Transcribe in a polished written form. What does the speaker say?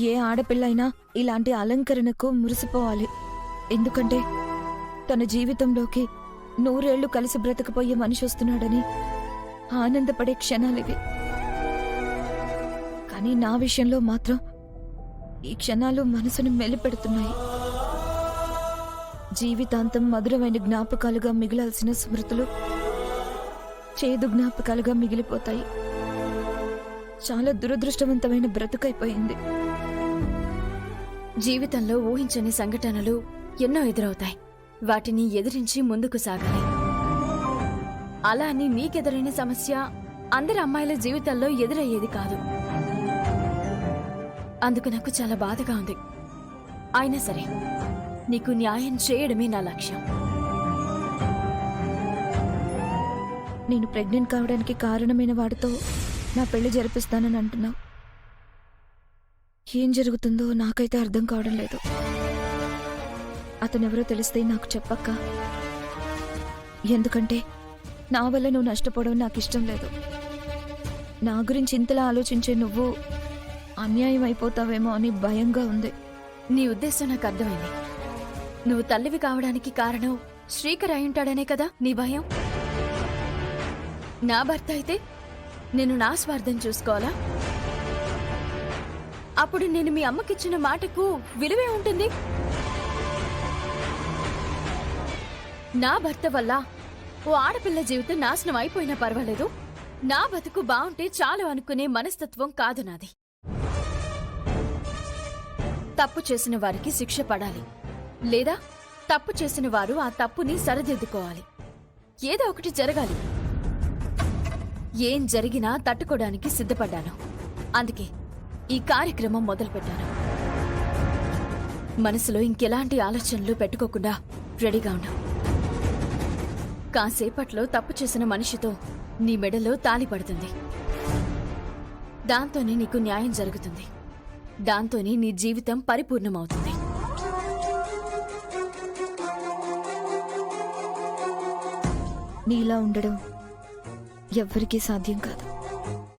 ఏ ఆడపిల్ల అయినా ఇలాంటి అలంకరణకు మురిసిపోవాలి. ఎందుకంటే తన జీవితంలోకి 100 ఏళ్లు కలిసి బ్రతకపోయే మనిషి వస్తున్నాడని ఆనందపడే క్షణాలివి. కానీ నా విషయంలో మాత్రం ఈ క్షణాలు మనసును మెలిపెడుతున్నాయి. జీవితాంతం మధురమైన జ్ఞాపకాలుగా మిగిలాల్సిన స్మృతులు చేదు జ్ఞాపకాలుగా మిగిలిపోతాయి. చాలా దురదృష్టవంతమైన బ్రతుకైపోయింది. జీవితంలో ఊహించని సంఘటనలు ఎన్నో ఎదురవుతాయి. వాటిని ఎదిరించి ముందుకు సాగాలి. అలా అని మీకెదురైన సమస్య అందరి అమ్మాయిల జీవితాల్లో ఎదురయ్యేది కాదు. అందుకు నాకు చాలా బాధగా ఉంది. అయినా సరే నీకు న్యాయం చేయడమే నా లక్ష్యం. నేను ప్రెగ్నెంట్ కావడానికి కారణమైన వాడితో నా పెళ్లి జరిపిస్తానని అంటున్నావు. ఏం జరుగుతుందో నాకైతే అర్థం కావడం లేదు. అతనెవరో తెలిస్తే నాకు చెప్పక్క. ఎందుకంటే నా వల్ల నువ్వు నష్టపోవడం నాకు ఇష్టం లేదు. నా గురించి ఇంతలా ఆలోచించే నువ్వు అన్యాయం అయిపోతావేమో అని భయంగా ఉంది. నీ ఉద్దేశం నాకు అర్థమైంది. నువ్వు తల్లివి కావడానికి కారణం శ్రీకర్ అయ్యుంటాడనే కదా నీ భయం. నా భర్త అయితే నేను నా స్వార్థం చూసుకోవాలా? అప్పుడు నేను మీ అమ్మకిచ్చిన మాటకు విలువే ఉంటుంది. నా భర్త వల్ల ఓ ఆడపిల్ల జీవితం నాశనం అయిపోయినా పర్వాలేదు, నా బతుకు బావుంటే చాలు అనుకునే మనస్తత్వం కాదు నాది. తప్పు చేసిన వారికి శిక్ష పడాలి, లేదా తప్పు చేసిన వారు ఆ తప్పుని సరిదిద్దుకోవాలి. ఏదో ఒకటి జరగాలి. ఏం జరిగినా తట్టుకోవడానికి సిద్ధపడ్డాను. అందుకే ఈ కార్యక్రమం మొదలుపెట్టాను. మనసులో ఇంకెలాంటి ఆలోచనలు పెట్టుకోకుండా రెడీగా ఉన్నా. కాసేపట్లో తప్పు చేసిన మనిషితో నీ మెడలో తాళి పడుతుంది. దాంతోనే నీకు న్యాయం జరుగుతుంది. దాంతోనే నీ జీవితం పరిపూర్ణమవుతుంది. నీలా ఉండడం ఎవ్వరికీ సాధ్యం కాదు.